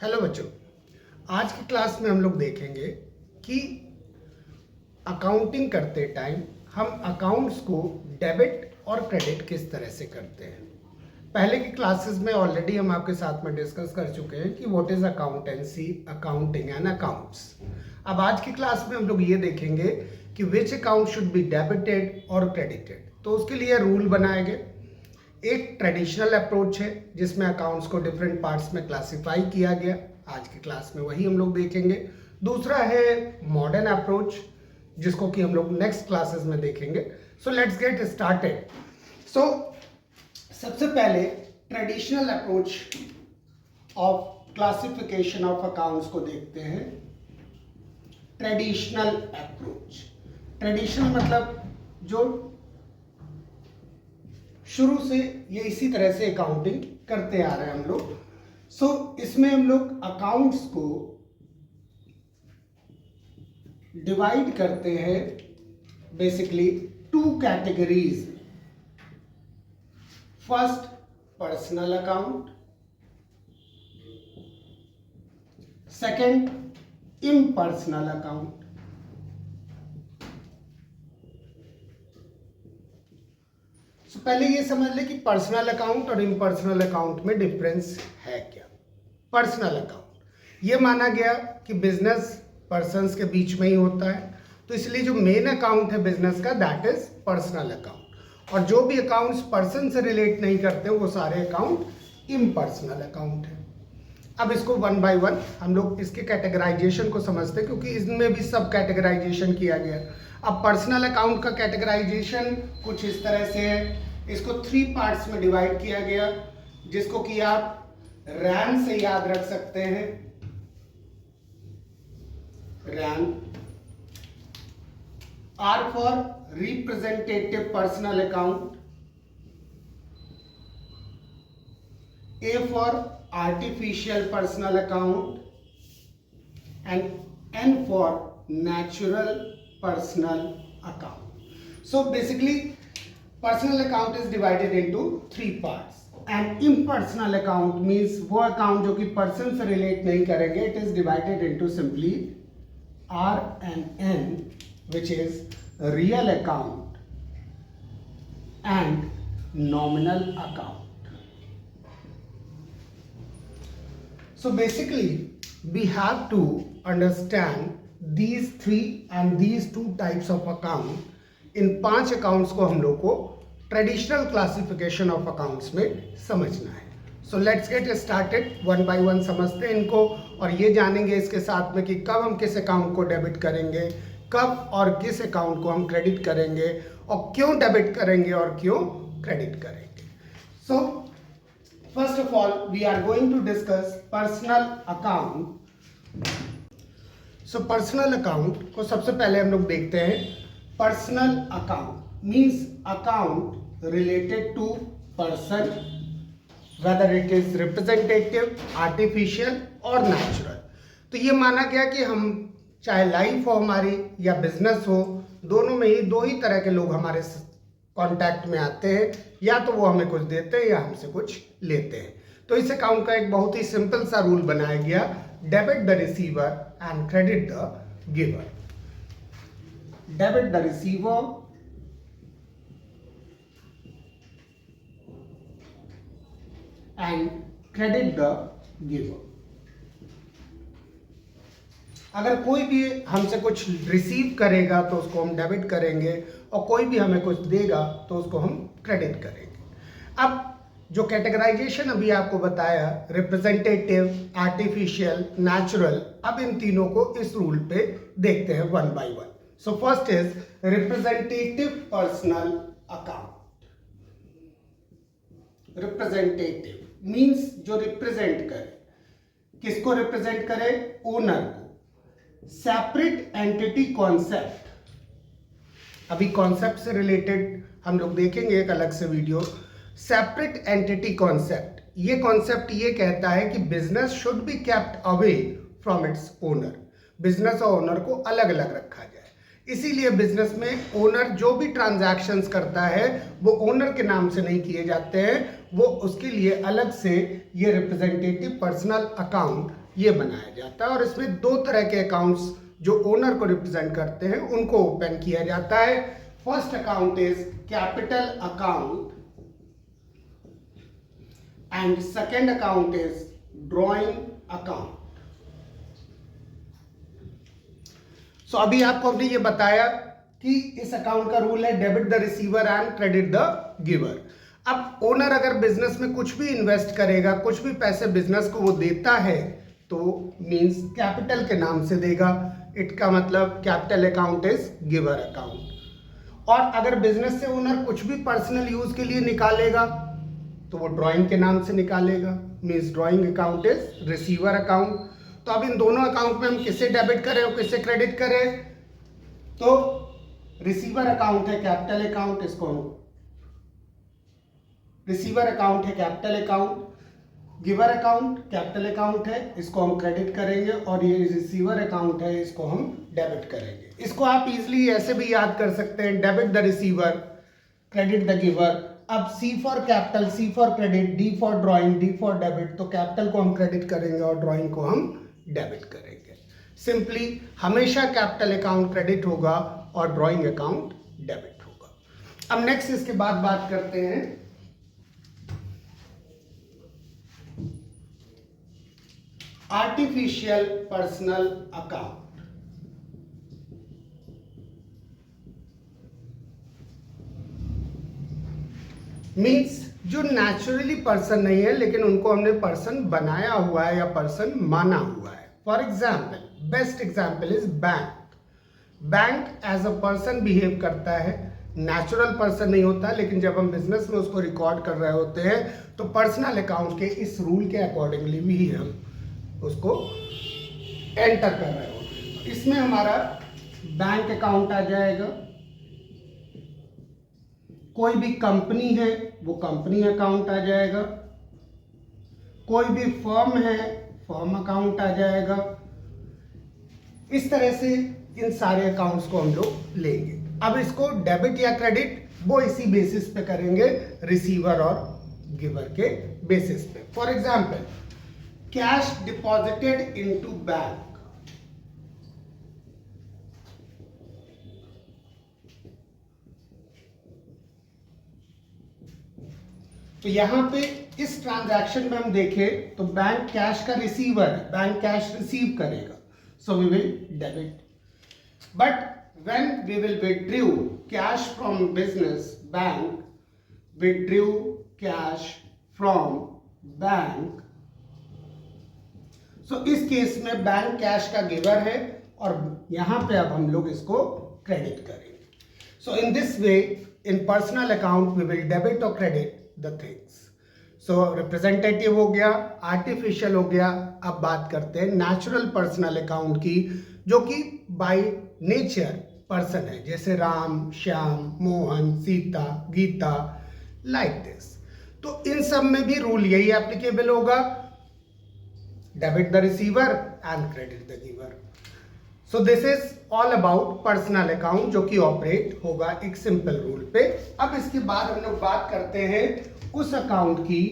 Hello बच्चों, आज की क्लास में हम लोग देखेंगे कि अकाउंटिंग करते टाइम हम अकाउंट्स को डेबिट और क्रेडिट किस तरह से करते हैं। पहले की क्लासेस में ऑलरेडी हम आपके साथ में डिस्कस कर चुके हैं कि what is accountancy, accounting and accounts. अब आज की क्लास में हम लोग ये देखेंगे कि which account should be debited और क्रेडिटेड। तो उसके लिए रूल बनाए गए। एक ट्रेडिशनल अप्रोच है जिसमें अकाउंट्स को डिफरेंट पार्ट्स में क्लासिफाई किया गया। आज की क्लास में वही हम लोग देखेंगे। दूसरा है मॉडर्न अप्रोच जिसको कि हम लोग नेक्स्ट क्लासेस में देखेंगे। So let's get started. So सबसे पहले traditional approach of classification of accounts को देखते हैं। ट्रेडिशनल अप्रोच, ट्रेडिशनल मतलब जो शुरू से ये इसी तरह से अकाउंटिंग करते आ रहे हैं हम लोग। सो इसमें हम लोग अकाउंट्स को डिवाइड करते हैं basically two categories. First personal account, second impersonal account. तो पहले ये समझ ले कि पर्सनल अकाउंट और इम्पर्सनल अकाउंट में डिफरेंस है क्या। पर्सनल अकाउंट ये माना गया कि बिजनेस पर्सन्स के बीच में ही होता है, तो इसलिए जो मेन अकाउंट है बिजनेस का दैट इज पर्सनल अकाउंट। और जो भी अकाउंट्स पर्सन से रिलेट नहीं करते वो सारे अकाउंट इम्पर्सनल अकाउंट है। अब इसको वन बाय वन हम लोग इसके कैटेगराइजेशन को समझते हैं क्योंकि इसमें भी सब कैटेगराइजेशन किया गया। अब पर्सनल अकाउंट का कैटेगराइजेशन कुछ इस तरह से है। इसको 3 पार्ट्स में डिवाइड किया गया जिसको कि आप रैन से याद रख सकते हैं। रैन R for representative personal account, A for artificial personal account and N for natural personal account. So basically personal account is divided into 3 parts and impersonal account means वो account जो कि person से relate नहीं करेंगे। It is divided into simply R and N which is real account and nominal account. So basically we have to understand these 3 and these 2 types of account. In 5 accounts को हम लोग को traditional classification of accounts में समझना है। सो let's get started, one by one समझते हैं इनको और ये जानेंगे इसके साथ में कि कब हम किस अकाउंट को डेबिट करेंगे, कब और किस अकाउंट को हम क्रेडिट करेंगे और क्यों डेबिट करेंगे और क्यों क्रेडिट करेंगे। सो first of all we are going to discuss personal account. So personal account को सबसे पहले हम लोग देखते हैं। personal account means account related to person whether it is representative, artificial or natural। तो ये माना गया कि हम चाहे लाइफ हो हमारी या बिजनेस हो, दोनों में ही 2 ही तरह के लोग हमारे कांटेक्ट में आते हैं, या तो वो हमें कुछ देते हैं या हमसे कुछ लेते हैं। तो इस अकाउंट का एक बहुत ही सिंपल सा रूल बनाया गया, debit the receiver and credit the giver. Debit the receiver and credit the giver. अगर कोई भी हमसे कुछ रिसीव करेगा तो उसको हम डेबिट करेंगे और कोई भी हमें कुछ देगा तो उसको हम क्रेडिट करेंगे। अब जो कैटेगराइजेशन अभी आपको बताया, रिप्रेजेंटेटिव, आर्टिफिशियल, नेचुरल, अब इन तीनों को इस रूल पे देखते हैं one by one. So first is representative personal account. Representative means जो रिप्रेजेंट करे, किसको रिप्रेजेंट करे? ओनर को। सेपरेट एंटिटी कॉन्सेप्ट, अभी कॉन्सेप्ट से रिलेटेड हम लोग देखेंगे एक अलग से वीडियो। सेपरेट एंटिटी कॉन्सेप्ट, ये कॉन्सेप्ट ये कहता है कि business should be kept away from its owner. Business और ओनर को अलग अलग रखा जाए। इसीलिए बिजनेस में ओनर जो भी ट्रांजैक्शंस करता है वो ओनर के नाम से नहीं किए जाते हैं, वो उसके लिए अलग से ये रिप्रेजेंटेटिव पर्सनल अकाउंट ये बनाया जाता है और इसमें दो तरह के अकाउंट्स जो ओनर को रिप्रेजेंट करते हैं उनको ओपन किया जाता है। First account is capital account and second account is drawing account. So अभी आपको हमने ये बताया कि इस अकाउंट का रूल है debit the receiver and credit the giver. अब ओनर अगर बिजनेस में कुछ भी इन्वेस्ट करेगा, कुछ भी पैसे बिजनेस को वो देता है तो मींस कैपिटल के नाम से देगा। इट का मतलब capital account is giver account. और अगर बिजनेस से ओनर कुछ भी पर्सनल यूज के लिए निकालेगा तो वो ड्राइंग के नाम से निकालेगा, means drawing account is receiver account. तो अब इन दोनों अकाउंट में हम किसे डेबिट करें और किसे क्रेडिट करें? तो रिसीवर अकाउंट है कैपिटल अकाउंट, इसको हम रिसीवर अकाउंट है capital account, giver account capital account है, इसको हम क्रेडिट करेंगे, और ये रिसीवर अकाउंट है इसको हम डेबिट करेंगे। इसको आप इजीली ऐसे भी याद कर सकते हैं, debit the receiver credit the giver. अब C for capital, C for credit, D for drawing, D for debit. तो कैपिटल को हम क्रेडिट करेंगे और ड्राइंग को हम डेबिट करेंगे। सिंपली हमेशा कैपिटल अकाउंट क्रेडिट होगा और ड्राइंग अकाउंट डेबिट होगा। अब नेक्स्ट इसके बाद बात करते हैं आर्टिफिशियल पर्सनल अकाउंट। मीन्स जो नेचुरली पर्सन नहीं है लेकिन उनको हमने पर्सन बनाया हुआ है या पर्सन माना हुआ है। For example, best example is bank. Bank as a person behave करता है, नेचुरल पर्सन नहीं होता, लेकिन जब हम बिजनेस में उसको रिकॉर्ड कर रहे होते हैं तो पर्सनल अकाउंट के इस रूल के अकॉर्डिंगली भी हम उसको एंटर कर रहे होते हैं। तो इसमें हमारा बैंक अकाउंट आ जाएगा, कोई भी कंपनी है वो कंपनी अकाउंट आ जाएगा, कोई भी फर्म है फर्म अकाउंट आ जाएगा। इस तरह से इन सारे अकाउंट्स को हम लोग लेंगे। अब इसको डेबिट या क्रेडिट वो इसी बेसिस पे करेंगे, रिसीवर और गिवर के बेसिस पे। For example, cash deposited into bank. तो यहां पे इस ट्रांजैक्शन में हम देखें तो बैंक कैश का रिसीवर है, बैंक कैश रिसीव करेगा, so we will debit. But when we will withdraw cash from business, bank withdraw cash from bank, so इस केस में बैंक कैश का गिवर है और यहां पे अब हम लोग इसको क्रेडिट करेंगे। So in this way in personal account we will debit और credit the things. So representative हो गया, आर्टिफिशियल हो गया। अब बात करते हैं नेचुरल पर्सनल अकाउंट की, जो कि बाय नेचर पर्सन है, जैसे राम, श्याम, मोहन, सीता, गीता, लाइक दिस। तो इन सब में भी रूल यही एप्लीकेबल होगा, debit the receiver and credit the giver. So this is all about personal account, जो कि ऑपरेट होगा एक सिंपल रूल पे। अब इसके बाद हम लोग बात करते हैं उस अकाउंट की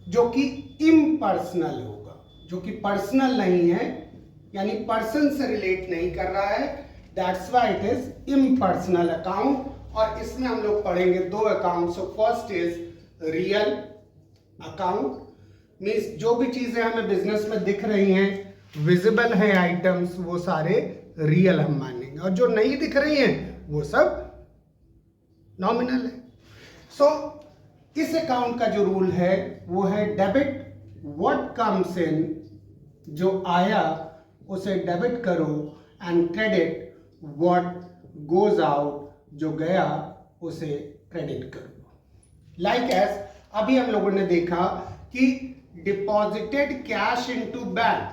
जो कि इम्पर्सनल होगा, जो कि पर्सनल नहीं है, यानी पर्सन से रिलेट नहीं कर रहा है। That's why it is impersonal account. और इसमें हम लोग पढ़ेंगे दो account. So first is real account, means जो भी चीजें हमें बिजनेस में दिख रही हैं, विजिबल है आइटम्स, वो सारे रियल हम मानेंगे, और जो नहीं दिख रही हैं वो सब नॉमिनल है। सो इस अकाउंट का जो रूल है वो है डेबिट व्हाट कम्स इन, जो आया उसे डेबिट करो, and credit what goes out, जो गया उसे क्रेडिट करो। लाइक एज अभी हम लोगों ने देखा कि डिपॉजिटेड कैश इनटू बैंक,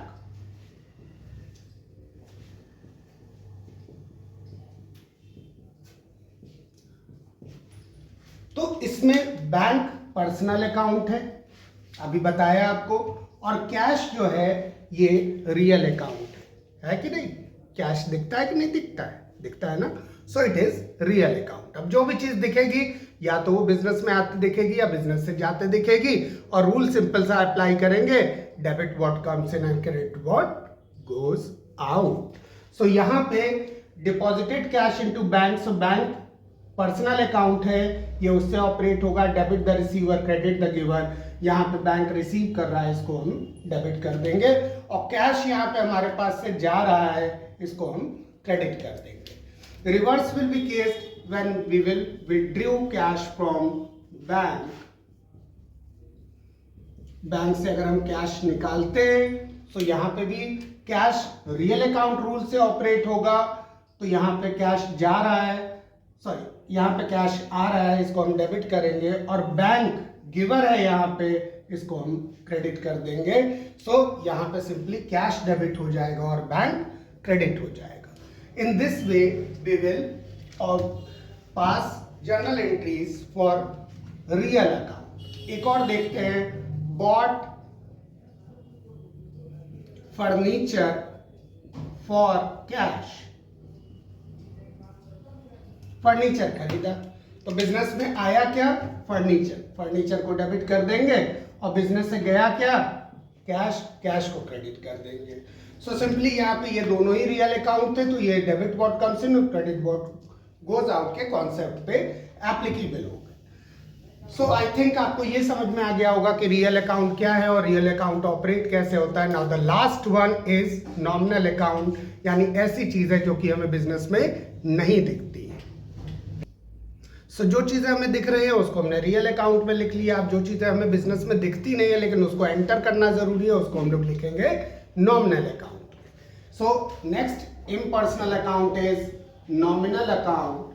तो इसमें बैंक पर्सनल अकाउंट है, अभी बताया आपको, और कैश जो है ये रियल अकाउंट है कि नहीं? कैश दिखता है कि नहीं दिखता है? दिखता है ना। So it is real account. अब जो भी चीज दिखेगी या तो वो बिजनेस में आते दिखेगी या बिजनेस से जाते दिखेगी, और रूल सिंपल सा अप्लाई करेंगे, debit what comes in and credit what goes out. So यहाँ पे deposited cash into bank, so bank personal account है, ये उससे ऑपरेट होगा। Debit the receiver, credit the giver, यहाँ पे बैंक रिसीव कर रहा है, इसको हम डेबिट कर देंगे, और कैश यहाँ पे हमारे पास से जा रहा है, इसको हम क्रेडिट कर देंगे। Reverse will be case when we will withdraw cash from bank. Bank से अगर हम कैश निकालते हैं तो यहाँ पे भी कैश रियल अकाउंट रूल से ऑपरेट होगा, तो यहाँ पे कैश जा रहा है, सॉरी यहाँ पे कैश आ रहा है, इसको हम डेबिट करेंगे, और बैंक गिवर है यहाँ पे, इसको हम क्रेडिट कर देंगे। सो यहाँ पे सिंपली कैश डेबिट हो जाएगा और बैंक क्रेडिट हो जाएगा। In this way we will और pass journal entries for real account. एक और देखते हैं, bought furniture for cash. Furniture खरीदा, तो बिजनेस में आया क्या, फर्नीचर, फर्नीचर को डेबिट कर देंगे, और बिजनेस से गया क्या, कैश, कैश को क्रेडिट कर देंगे। सो सिंपली यहाँ पे ये दोनों ही रियल अकाउंट थे, तो ये debit what comes in, credit what goes out के कॉन्सेप्ट पे एप्लीकेबल हो गए। सो आई थिंक आपको ये समझ में आ गया होगा कि रियल अकाउंट क्या है और रियल अकाउंट ऑपरेट कैसे होता है। Now the last one is nominal account, यानी ऐसी चीज है जो कि हमें बिजनेस में नहीं दिखती है। सो जो चीजें हमें दिख रही है उसको हमने रियल अकाउंट में लिख लिया। अब जो चीजें हमें बिजनेस में दिखती नहीं है लेकिन उसको एंटर करना जरूरी है, उसको हम लोग लिखेंगे nominal account. So next impersonal account is nominal account.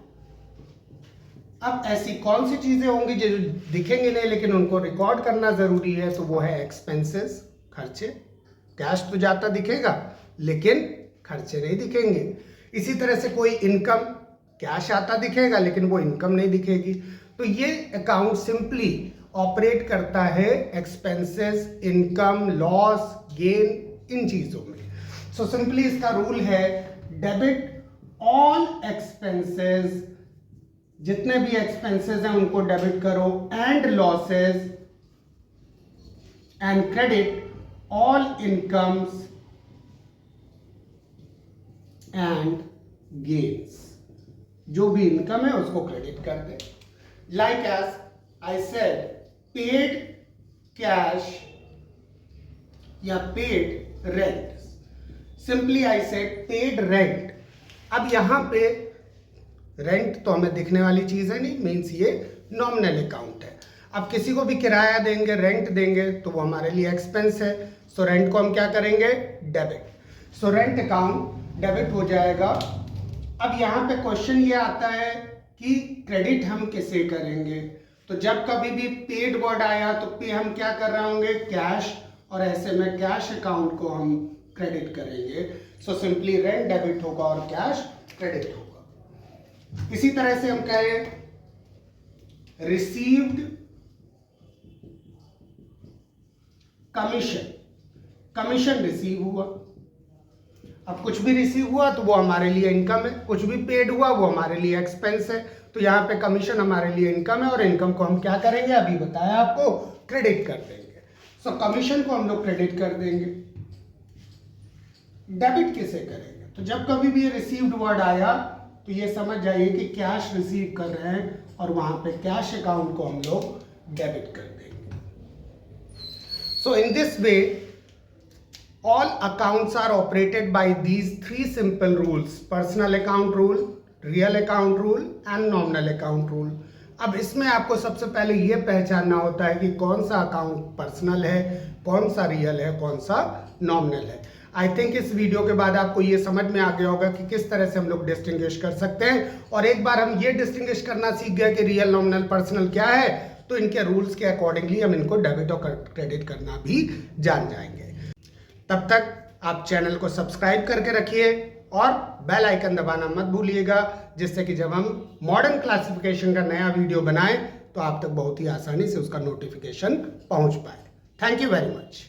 अब ऐसी कौन सी चीजें होंगी जो दिखेंगी नहीं लेकिन उनको रिकॉर्ड करना जरूरी है, तो वो है एक्सपेंसेस, खर्चे। कैश तो जाता दिखेगा लेकिन खर्चे नहीं दिखेंगे। इसी तरह से कोई इनकम, कैश आता दिखेगा लेकिन वो इनकम नहीं दिखेगी। तो ये अकाउंट सिंपली ऑपरेट करता है एक्सपेंसेस, इनकम, लॉस, गेन, इन चीजों में। सो सिंपली इसका रूल है, डेबिट ऑल एक्सपेंसेस, जितने भी एक्सपेंसेस हैं उनको डेबिट करो, and losses, and credit all incomes and gains. जो भी इनकम है उसको क्रेडिट कर दे। Like as I said, paid cash या paid rent. Simply I said paid rent. अब यहां पे रेंट तो हमें दिखने वाली चीज है नहीं, मीन्स ये नॉमिनल अकाउंट है। अब किसी को भी किराया देंगे, रेंट देंगे, तो वो हमारे लिए एक्सपेंस है। सो रेंट को हम क्या करेंगे, debit. So rent account debit हो जाएगा। अब यहाँ पे क्वेश्चन ये आता है कि क्रेडिट हम किसे करेंगे, तो जब कभी भी पेड वर्ड आया तो पे हम क्या कर रहे होंगे, कैश, और ऐसे में कैश अकाउंट को हम क्रेडिट करेंगे। सो सिंपली रेंट डेबिट होगा और कैश क्रेडिट होगा। इसी तरह से हम कहें रिसीव्ड कमीशन, कमीशन रिसीव हुआ। अब कुछ भी रिसीव हुआ तो वो हमारे लिए इनकम है, कुछ भी पेड हुआ वो हमारे लिए एक्सपेंस है। तो यहाँ पे कमीशन हमारे लिए इनकम है और इनकम को हम क्या करेंगे, अभी बताया आपको, क्रेडिट कर देंगे। सो कमीशन को हम लोग क्रेडिट कर देंगे। डेबिट किसे करेंगे, तो जब कभी भी रिसीव्ड वर्ड आया तो ये समझ जाइए कि कैश रिसीव कर रहे हैं और वहां पे कैश अकाउंट को हम लोग डेबिट कर देंगे। So in this way all accounts are operated by these three simple rules: personal account rule, real account rule and nominal account rule। अब इसमें आपको सबसे पहले ये पहचानना होता है कि कौन सा अकाउंट पर्सनल है, कौन सा रियल है, कौन सा नॉमिनल है। आई थिंक इस वीडियो के बाद आपको ये समझ में आ गया होगा कि किस तरह से हम लोग डिस्टिंग्विश कर सकते हैं। और एक बार हम ये डिस्टिंग्विश करना सीख गए कि रियल, नॉमिनल, पर्सनल क्या है, तो इनके रूल्स के अकॉर्डिंगली हम इनको डेबिट और क्रेडिट करना भी जान जाएंगे। तब तक आप चैनल को सब्सक्राइब करके रखिए और बेल आइकन दबाना मत भूलिएगा, जिससे कि जब हम मॉडर्न क्लासिफिकेशन का नया वीडियो बनाएं तो आप तक बहुत ही आसानी से उसका नोटिफिकेशन पहुंच पाए। Thank you very much.